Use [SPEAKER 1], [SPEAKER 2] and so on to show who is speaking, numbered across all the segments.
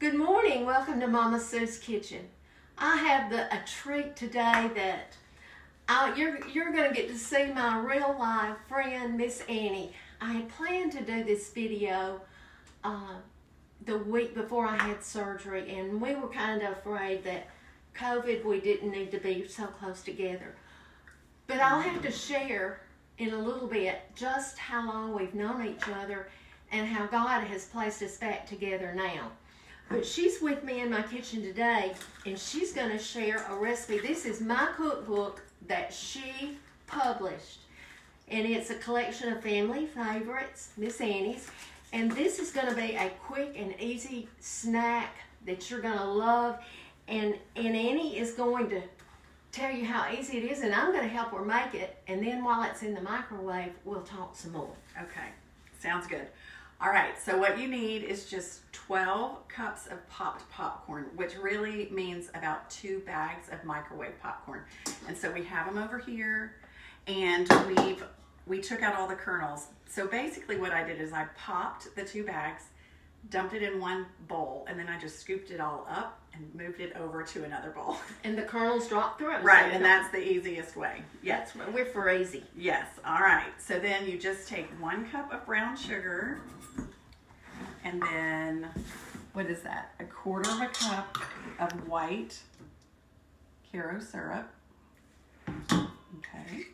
[SPEAKER 1] Good morning. Welcome to Mama Sue's Kitchen. I have a treat today that you're going to get to see my real life friend, Miss Annie. I had planned to do this video the week before I had surgery, and we were kind of afraid that COVID, we didn't need to be so close together. But I'll have to share in a little bit just how long we've known each other and how God has placed us back together now. But she's with me in my kitchen today, and she's going to share a recipe. This is my cookbook that she published, and it's a collection of family favorites, Miss Annie's. And this is going to be a quick and easy snack that you're going to love. And Annie is going to tell you how easy it is, and I'm going to help her make it. And then while it's in the microwave, we'll talk some more.
[SPEAKER 2] Okay, sounds good. All right, so what you need is just 12 cups of popped popcorn, which really means about 2 bags of microwave popcorn. And so we have them over here, and we took out all the kernels. So basically what I did is I popped the 2 bags, dumped it in one bowl, and then I just scooped it all up and moved it over to another bowl.
[SPEAKER 1] And the kernels drop through.
[SPEAKER 2] Right, and that's the easiest way. Yes,
[SPEAKER 1] we're for easy.
[SPEAKER 2] Yes, all right. So then you just take 1 cup of brown sugar, and then, what is that? 1/4 cup of white Caro syrup. Okay.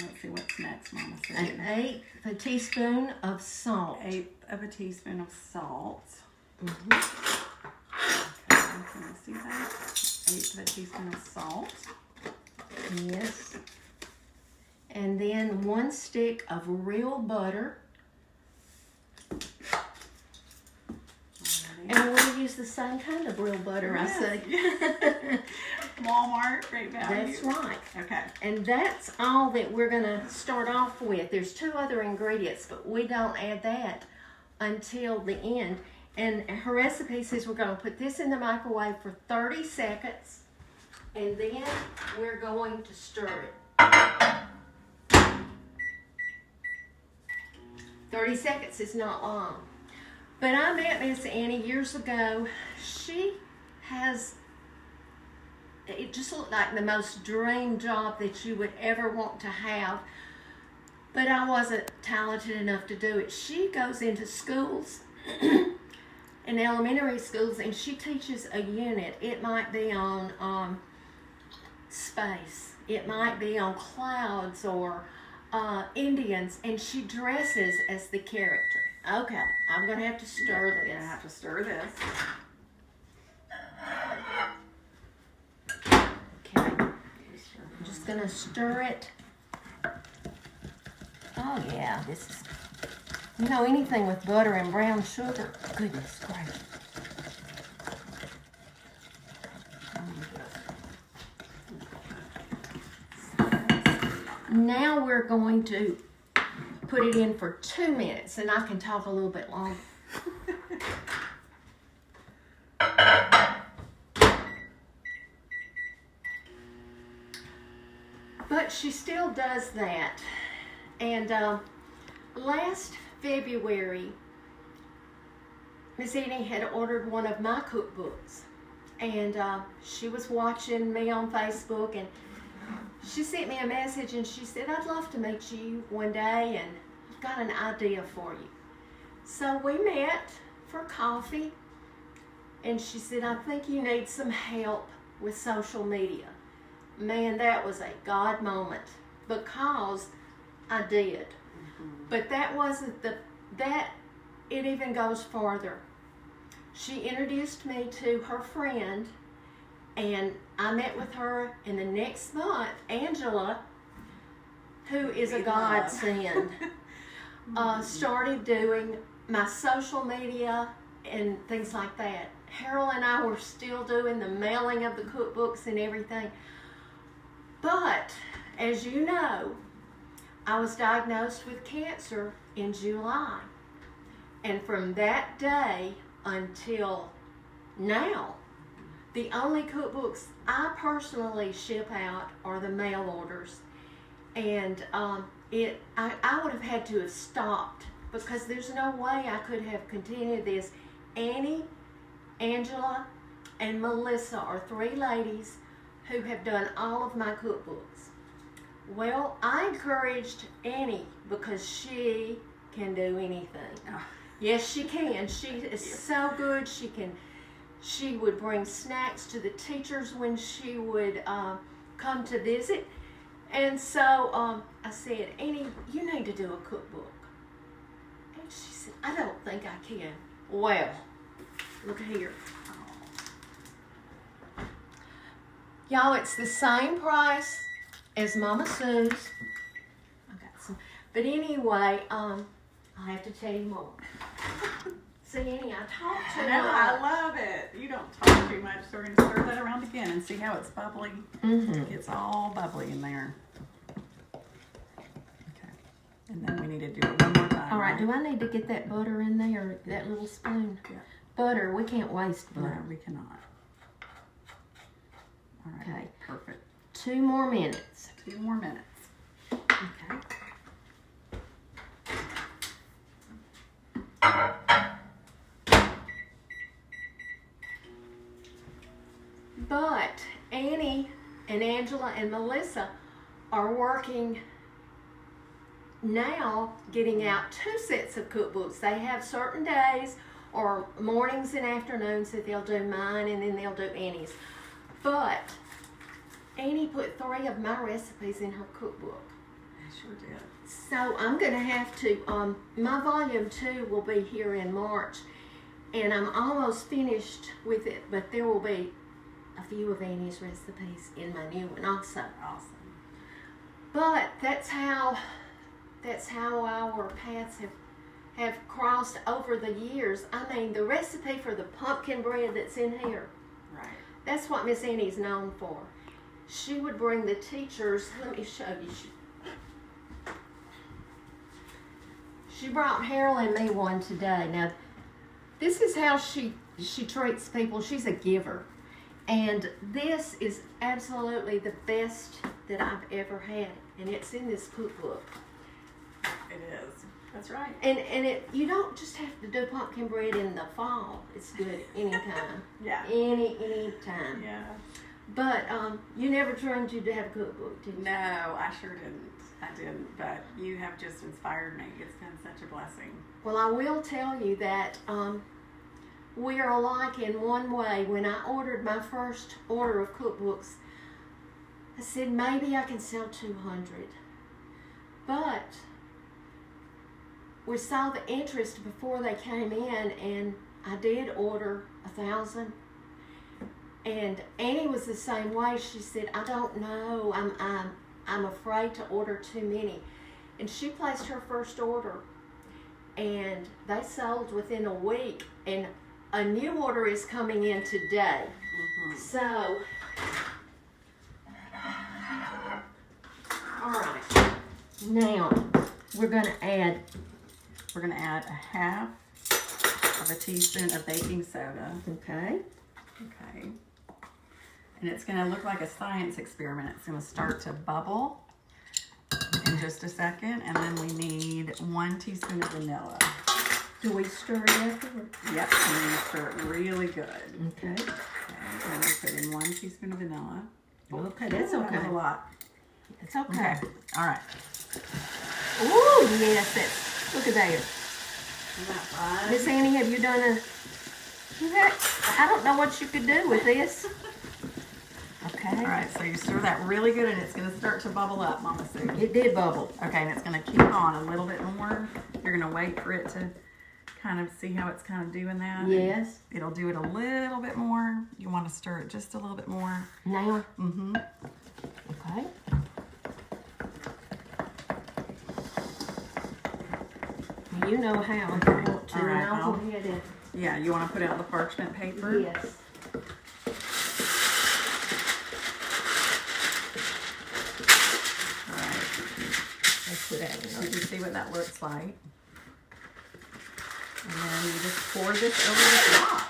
[SPEAKER 2] Let's see what's next, Mama said.
[SPEAKER 1] 1/8 a teaspoon of salt.
[SPEAKER 2] 1/8 of a teaspoon of salt.
[SPEAKER 1] Mm-hmm.
[SPEAKER 2] Okay, can you see that? 1/8 of a teaspoon of salt.
[SPEAKER 1] Yes. And then 1 stick of real butter. And we'll use the same kind of real butter, yes. I see.
[SPEAKER 2] Walmart, great value.
[SPEAKER 1] That's right.
[SPEAKER 2] Okay.
[SPEAKER 1] And that's all that we're going to start off with. There's 2 other ingredients, but we don't add that until the end. And her recipe says we're going to put this in the microwave for 30 seconds, and then we're going to stir it. 30 seconds is not long. But I met Miss Annie years ago. She has, it just looked like the most dream job that you would ever want to have. But I wasn't talented enough to do it. She goes into schools, in elementary schools, and she teaches a unit. It might be on space. It might be on clouds or Indians, and she dresses as the character. Okay, I'm going to have to stir this.
[SPEAKER 2] You're going to have to stir this.
[SPEAKER 1] Okay, I'm just going to stir it. Oh yeah, this is, anything with butter and brown sugar, goodness gracious. Now we're going to put it in for 2 minutes, and I can talk a little bit longer. But she still does that. And last February, Miss Annie had ordered one of my cookbooks, and she was watching me on Facebook, and she sent me a message, and she said, I'd love to meet you one day, and I've got an idea for you. So we met for coffee, and she said, I think you need some help with social media. Man, that was a God moment, because I did. Mm-hmm. But that wasn't it even goes farther. She introduced me to her friend, and I met with her in the next month. Angela, who is a godsend, started doing my social media and things like that. Harold and I were still doing the mailing of the cookbooks and everything. But, as you know, I was diagnosed with cancer in July. And from that day until now, the only cookbooks I personally ship out are the mail orders. And I would have had to have stopped, because there's no way I could have continued this Annie, Angela, and Melissa are 3 ladies who have done all of my cookbooks. Well, I encouraged Annie because she can do anything.
[SPEAKER 2] Oh.
[SPEAKER 1] Yes, she can. She is so good. She would bring snacks to the teachers when she would come to visit. And so I said, Annie, you need to do a cookbook. And she said, I don't think I can. Well, look here. Y'all, it's the same price as Mama Sue's. I got some. But anyway, I have to tell you more. See, Annie, I talked to
[SPEAKER 2] No, I love it. You don't talk too much, so we're going to stir that around again and see how it's bubbly.
[SPEAKER 1] Mm-hmm.
[SPEAKER 2] It's all bubbly in there. Okay. And then we need to do it one more time.
[SPEAKER 1] All right, do I need to get that butter in there, that little spoon?
[SPEAKER 2] Yeah.
[SPEAKER 1] Butter, we can't waste
[SPEAKER 2] No,
[SPEAKER 1] butter.
[SPEAKER 2] we cannot. All right.
[SPEAKER 1] Okay.
[SPEAKER 2] Perfect.
[SPEAKER 1] 2 more minutes.
[SPEAKER 2] 2 more minutes.
[SPEAKER 1] Okay. But Annie and Angela and Melissa are working now, getting out 2 sets of cookbooks. They have certain days or mornings and afternoons that they'll do mine, and then they'll do Annie's. But Annie put 3 of my recipes in her cookbook.
[SPEAKER 2] I sure did.
[SPEAKER 1] So I'm going to have to, my volume 2 will be here in March, and I'm almost finished with it, but there will be a few of Annie's recipes in my new one also.
[SPEAKER 2] Awesome.
[SPEAKER 1] But that's how our paths have crossed over the years. I mean, the recipe for the pumpkin bread that's in here,
[SPEAKER 2] Right.
[SPEAKER 1] that's what Miss Annie's known for. She would bring the teachers, let me show you. She brought Harold and me one today. Now, this is how she treats people. She's a giver. And this is absolutely the best that I've ever had. And it's in this cookbook.
[SPEAKER 2] It is. That's right.
[SPEAKER 1] And you don't just have to do pumpkin bread in the fall. It's good anytime.
[SPEAKER 2] Yeah.
[SPEAKER 1] Any time.
[SPEAKER 2] Yeah.
[SPEAKER 1] But you never dreamed you'd have a cookbook, did you?
[SPEAKER 2] No, I sure didn't. I didn't. But you have just inspired me. It's been such a blessing.
[SPEAKER 1] Well, I will tell you that we are alike in one way. When I ordered my first order of cookbooks, I said maybe I can sell 200. But we saw the interest before they came in, and I did order 1,000. And Annie was the same way. She said, I don't know. I'm afraid to order too many. And she placed her first order, and they sold within a week. And a new order is coming in today.
[SPEAKER 2] Mm-hmm.
[SPEAKER 1] So, all right. Now we're going to add
[SPEAKER 2] a half of a teaspoon of baking soda.
[SPEAKER 1] Okay.
[SPEAKER 2] Okay. And it's going to look like a science experiment. It's going to start to bubble in just a second. And then we need 1 teaspoon of vanilla.
[SPEAKER 1] Do we stir it afterward?
[SPEAKER 2] Yep, and you stir it really good.
[SPEAKER 1] Okay.
[SPEAKER 2] Okay, and we put in 1 teaspoon of vanilla.
[SPEAKER 1] Okay, that's
[SPEAKER 2] Ooh,
[SPEAKER 1] okay.
[SPEAKER 2] That was a lot.
[SPEAKER 1] It's okay.
[SPEAKER 2] Okay, all right.
[SPEAKER 1] Ooh, yes, that's, look at that.
[SPEAKER 2] Isn't that fun?
[SPEAKER 1] Miss Annie, have you done I don't know what you could do with this. Okay.
[SPEAKER 2] All right, so you stir that really good, and it's going to start to bubble up, Mama Sue.
[SPEAKER 1] It did bubble.
[SPEAKER 2] Okay, and it's going to keep on a little bit more. You're going to wait for it to kind of see how it's kind of doing that.
[SPEAKER 1] Yes.
[SPEAKER 2] It'll do it a little bit more. You want to stir it just a little bit more.
[SPEAKER 1] Now?
[SPEAKER 2] Mm-hmm.
[SPEAKER 1] Okay. You know how if you want to.
[SPEAKER 2] All right,
[SPEAKER 1] and I'll go ahead and...
[SPEAKER 2] Yeah, you want to put out the parchment paper?
[SPEAKER 1] Yes.
[SPEAKER 2] All right.
[SPEAKER 1] Let's put that
[SPEAKER 2] You
[SPEAKER 1] in.
[SPEAKER 2] can see what that looks like. And then you just pour this over the top.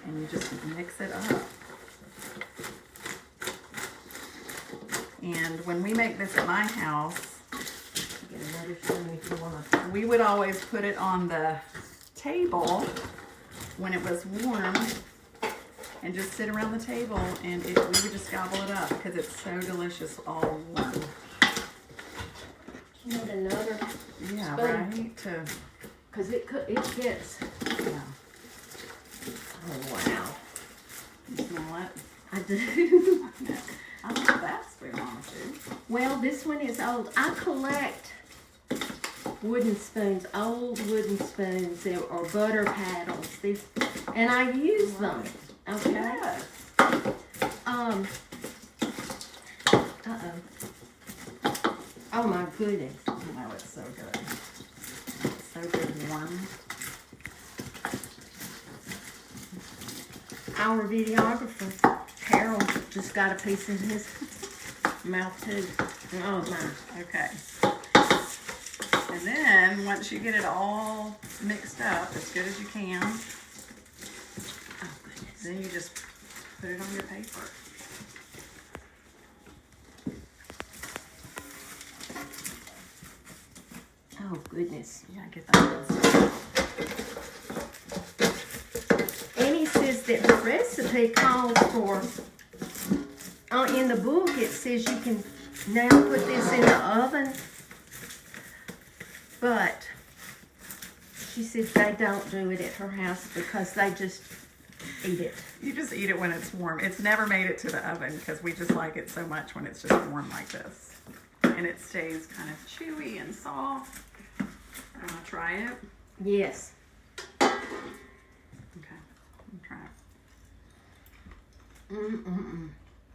[SPEAKER 2] And you just mix it up. And when we make this at my house,
[SPEAKER 1] Get another spoon if you want to.
[SPEAKER 2] We would always put it on the table when it was warm and just sit around the table and we would just gobble it up because it's so delicious all warm.
[SPEAKER 1] You need another
[SPEAKER 2] Yeah,
[SPEAKER 1] spoon.
[SPEAKER 2] right?
[SPEAKER 1] Because it gets.
[SPEAKER 2] Yeah.
[SPEAKER 1] Oh, wow.
[SPEAKER 2] You smell it?
[SPEAKER 1] I do.
[SPEAKER 2] I love that spoon, Mama Sue.
[SPEAKER 1] Well, this one is old. I collect wooden spoons, old wooden spoons, or butter paddles. These, and I use them. Okay.
[SPEAKER 2] Yes.
[SPEAKER 1] Oh my goodness.
[SPEAKER 2] Oh, it's so good. It's so good warm.
[SPEAKER 1] Our videographer, Harold, just got a piece in his mouth too. Oh my.
[SPEAKER 2] Okay. And then once you get it all mixed up as good as you can,
[SPEAKER 1] Oh goodness.
[SPEAKER 2] then you just put it on your paper.
[SPEAKER 1] Oh goodness.
[SPEAKER 2] Yeah, get that good.
[SPEAKER 1] Annie says that the recipe calls for, in the book it says you can now put this in the oven, but she says they don't do it at her house because they just eat it.
[SPEAKER 2] You just eat it when it's warm. It's never made it to the oven because we just like it so much when it's just warm like this. And it stays kind of chewy and soft. Want to try it?
[SPEAKER 1] Yes.
[SPEAKER 2] Okay. Try it.
[SPEAKER 1] Mm-mm-mm.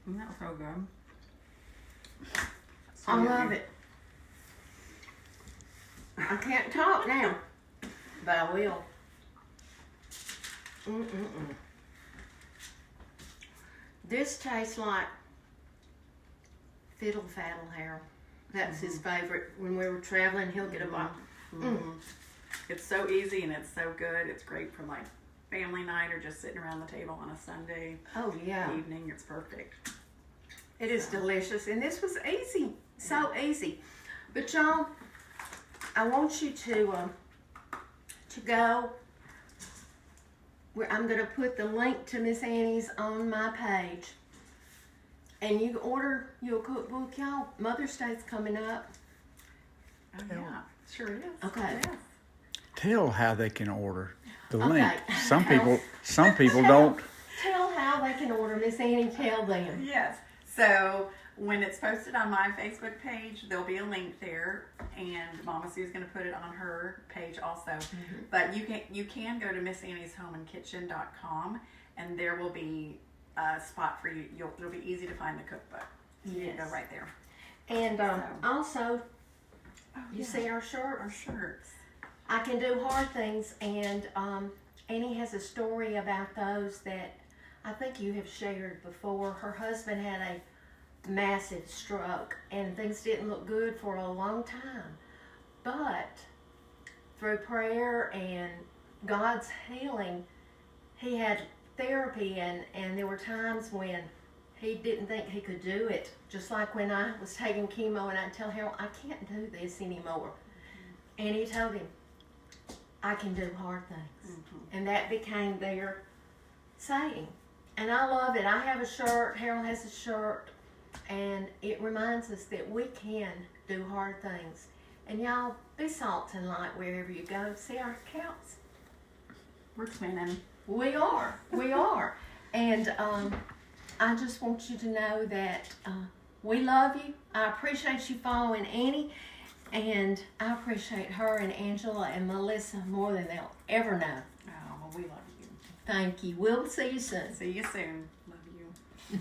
[SPEAKER 2] Isn't that so good? So
[SPEAKER 1] I
[SPEAKER 2] yummy.
[SPEAKER 1] love it. I can't talk now, but I will. Mm-mm-mm. This tastes like Fiddle Faddle, Harold. That's his favorite. When we were traveling, he'll get a box.
[SPEAKER 2] It's so easy and it's so good. It's great for like family night or just sitting around the table on a Sunday
[SPEAKER 1] Oh, yeah.
[SPEAKER 2] evening. It's perfect.
[SPEAKER 1] It is delicious. And this was easy. So easy. But, y'all, I want you to go. I'm going to put the link to Miss Annie's on my page. And you can order your cookbook, y'all. Mother's Day's coming up.
[SPEAKER 2] Oh, yeah. Sure is.
[SPEAKER 1] Okay.
[SPEAKER 2] Yes.
[SPEAKER 3] Tell how they can order the
[SPEAKER 1] Okay.
[SPEAKER 3] link. Some people don't.
[SPEAKER 1] Tell how they can order. Miss Annie, tell them.
[SPEAKER 2] Yes. So when it's posted on my Facebook page, there'll be a link there, and Mama Sue's going to put it on her page also.
[SPEAKER 1] Mm-hmm.
[SPEAKER 2] But you can go to sSouthernKitchen.com, and there will be a spot for you. It'll be easy to find the cookbook. You can go
[SPEAKER 1] Yes.
[SPEAKER 2] right there.
[SPEAKER 1] And also,
[SPEAKER 2] Oh,
[SPEAKER 1] you see our shirt?
[SPEAKER 2] our shirts.
[SPEAKER 1] I can do hard things, and Annie has a story about those that I think you have shared before. Her husband had a massive stroke, and things didn't look good for a long time. But through prayer and God's healing, he had therapy, and there were times when he didn't think he could do it. Just like when I was taking chemo and I'd tell Harold, I can't do this anymore. And he told him, I can do hard things. And that became their saying. And I love it. I have a shirt, Harold has a shirt, and it reminds us that we can do hard things. And y'all, be salt and light wherever you go. See our accounts?
[SPEAKER 2] We're twinning.
[SPEAKER 1] We are. We are. And I just want you to know that we love you. I appreciate you following Annie. And I appreciate her and Angela and Melissa more than they'll ever know.
[SPEAKER 2] Oh, well, we love you.
[SPEAKER 1] Thank you. We'll see you soon.
[SPEAKER 2] See you soon. Love you.